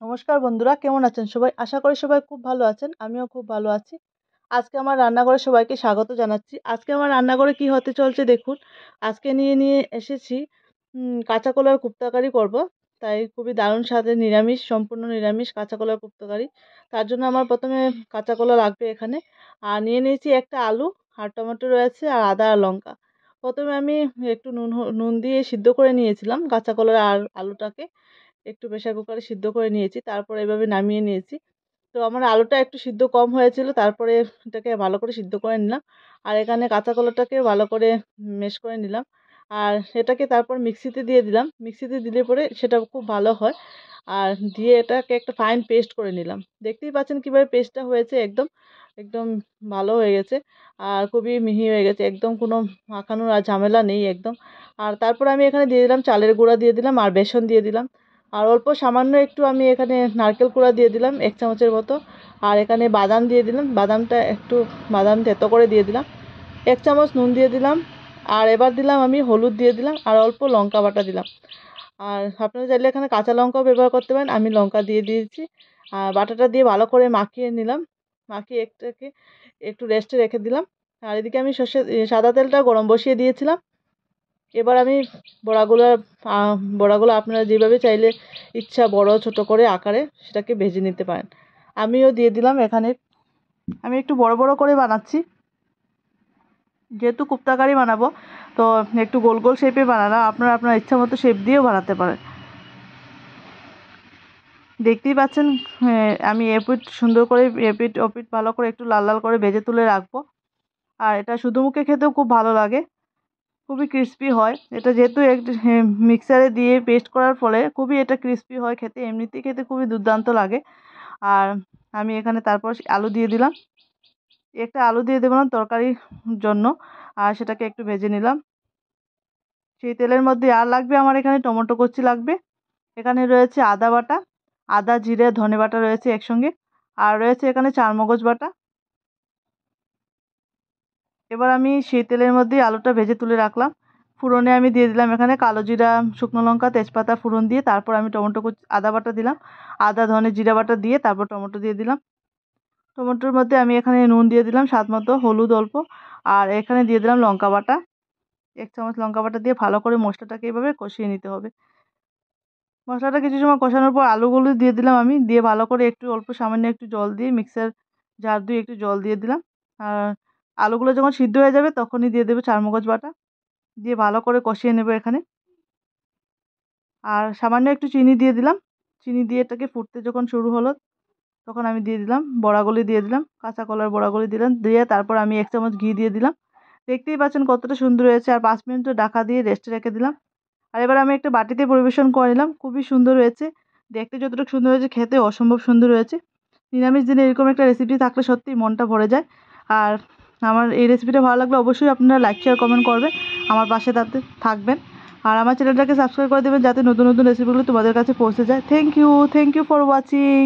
নমস্কার বন্ধুরা, কেমন আছেন সবাই? আশা করি সবাই খুব ভালো আছেন। আমিও খুব ভালো আছি। আজকে আমার রান্নাঘরে সবাইকে স্বাগত জানাচ্ছি। আজকে আমার রান্নাঘরে কি হতে চলছে দেখুন। আজকে নিয়ে এসেছি কাঁচা কলার কুপ্তাকারি করব। তাই খুবই দারুণ স্বাদের নিরামিষ, সম্পূর্ণ নিরামিষ কাঁচা কলার কুপ্তাকারি। তার জন্য আমার প্রথমে কাঁচা কলা লাগবে এখানে। আর নিয়ে নিয়েছি একটা আলু, আর টমেটো রয়েছে, আর আদা আর লঙ্কা। প্রথমে আমি একটু নুন দিয়ে সিদ্ধ করে নিয়েছিলাম কাঁচা কলার আর আলুটাকে। একটু প্রেসার কুকারে সিদ্ধ করে নিয়েছি, তারপরে এভাবে নামিয়ে নিয়েছি। তো আমার আলুটা একটু সিদ্ধ কম হয়েছিল, তারপরে এটাকে ভালো করে সিদ্ধ করে নিলাম। আর এখানে কাঁচা কলাটাকে ভালো করে মেশ করে নিলাম। আর এটাকে তারপর মিক্সিতে দিয়ে দিলাম। মিক্সিতে দিলে পরে সেটা খুব ভালো হয়। আর দিয়ে এটাকে একটা ফাইন পেস্ট করে নিলাম। দেখতেই পাচ্ছেন কিভাবে পেস্টটা হয়েছে, একদম একদম ভালো হয়ে গেছে। আর খুবই মিহি হয়ে গেছে, একদম কোনো মাখানোর আর ঝামেলা নেই একদম। আর তারপর আমি এখানে দিয়ে দিলাম চালের গুঁড়া, দিয়ে দিলাম আর বেসন দিয়ে দিলাম। আর অল্প সামান্য একটু আমি এখানে নারকেল কুড়া দিয়ে দিলাম 1 চামচের মতো। আর এখানে বাদাম দিয়ে দিলাম, বাদামটা একটু বাদাম থেতো করে দিয়ে দিলাম। 1 চামচ নুন দিয়ে দিলাম। আর এবার দিলাম আমি হলুদ দিয়ে দিলাম, আর অল্প লঙ্কা বাটা দিলাম। আর আপনারা চাইলে এখানে কাঁচা লঙ্কাও ব্যবহার করতে পারেন, আমি লঙ্কা দিয়ে দিয়েছি। আর বাটাটা দিয়ে ভালো করে মাখিয়ে নিলাম। মাখিয়ে একটাকে একটু রেস্টে রেখে দিলাম। আর এদিকে আমি সাদা তেলটা গরম বসিয়ে দিয়েছিলাম। এবার আমি বড়াগুলো বড়াগুলো আপনারা যেভাবে চাইলে ইচ্ছা বড় ছোট করে আকারে সেটাকে ভেজে নিতে পারেন। আমিও দিয়ে দিলাম এখানে। আমি একটু বড় বড় করে বানাচ্ছি, যেহেতু কুপ্তাকারি বানাবো, তো একটু গোল গোল শেপে বানালাম। আপনারা আপনার ইচ্ছা মতো শেপ দিয়েও বানাতে পারেন। দেখতেই পাচ্ছেন, আমি এপিঠ সুন্দর করে এপিঠ ওপিঠ ভালো করে একটু লাল লাল করে ভেজে তুলে রাখবো। আর এটা শুধু মুখে খেতেও খুব ভালো লাগে, খুবই ক্রিস্পি হয়। এটা যেহেতু একটু মিক্সারে দিয়ে পেস্ট করার ফলে খুবই এটা ক্রিস্পি হয় খেতে, এমনিতেই খেতে খুবই দুর্দান্ত লাগে। আর আমি এখানে তারপর আলু দিয়ে দিলাম। একটা আলু দিয়ে দেবো না তরকারির জন্য। আর সেটাকে একটু ভেজে নিলাম। সেই তেলের মধ্যে আর লাগবে আমার এখানে টমেটো কুচি লাগবে। এখানে রয়েছে আদা বাটা, আদা জিরে ধনে বাটা রয়েছে একসঙ্গে। আর রয়েছে এখানে চারমগজ বাটা। এবার আমি সেই তেলের মধ্যেই আলুটা ভেজে তুলে রাখলাম। ফোড়নে আমি দিয়ে দিলাম এখানে কালো জিরা, শুকনো লঙ্কা, তেজপাতা ফোড়ন দিয়ে তারপর আমি টমেটো কুচি আদা বাটা দিলাম। আদা ধনে জিরা বাটা দিয়ে তারপর টমেটো দিয়ে দিলাম। টমেটোর মধ্যে আমি এখানে নুন দিয়ে দিলাম স্বাদ মতো, হলুদ অল্প। আর এখানে দিয়ে দিলাম লঙ্কা বাটা, 1 চামচ লঙ্কা বাটা দিয়ে ভালো করে মশলাটাকে এভাবে কষিয়ে নিতে হবে। মশলাটা কিছু সময় কষানোর পর আলুগুলো দিয়ে দিলাম আমি, দিয়ে ভালো করে একটু অল্প সামান্য একটু জল দিয়ে মিক্সার জার দিয়ে একটু জল দিয়ে দিলাম। আর আলুগুলো যখন সিদ্ধ হয়ে যাবে তখনই দিয়ে দেবো চারমগজ বাটা, দিয়ে ভালো করে কষিয়ে নেব এখানে। আর সামান্য একটু চিনি দিয়ে দিলাম। চিনি দিয়ে এটাকে ফুটতে যখন শুরু হলো তখন আমি দিয়ে দিলাম বড়াগুলি, দিয়ে দিলাম কাঁচা কলার বড়াগুলি দিলাম, দিয়ে তারপর আমি 1 চামচ ঘি দিয়ে দিলাম। দেখতেই পাচ্ছেন কতটা সুন্দর হয়েছে। আর 5 মিনিট ঢাকা দিয়ে রেস্টে রেখে দিলাম। আর এবার আমি একটা বাটিতে পরিবেশন করে নিলাম। খুবই সুন্দর হয়েছে, দেখতে যতটুকু সুন্দর হয়েছে খেতে অসম্ভব সুন্দর হয়েছে। নিরামিষ দিনে এরকম একটা রেসিপি থাকলে সত্যিই মনটা ভরে যায়। আর আমার এই রেসিপিটা ভালো লাগলে অবশ্যই আপনারা লাইক শেয়ার কমেন্ট করবেন, আমার পাশে তাতে থাকবেন। আর আমার চ্যানেলটাকে সাবস্ক্রাইব করে দেবেন যাতে নতুন নতুন রেসিপিগুলো তোমাদের কাছে পৌঁছে যায়। Thank you for watching.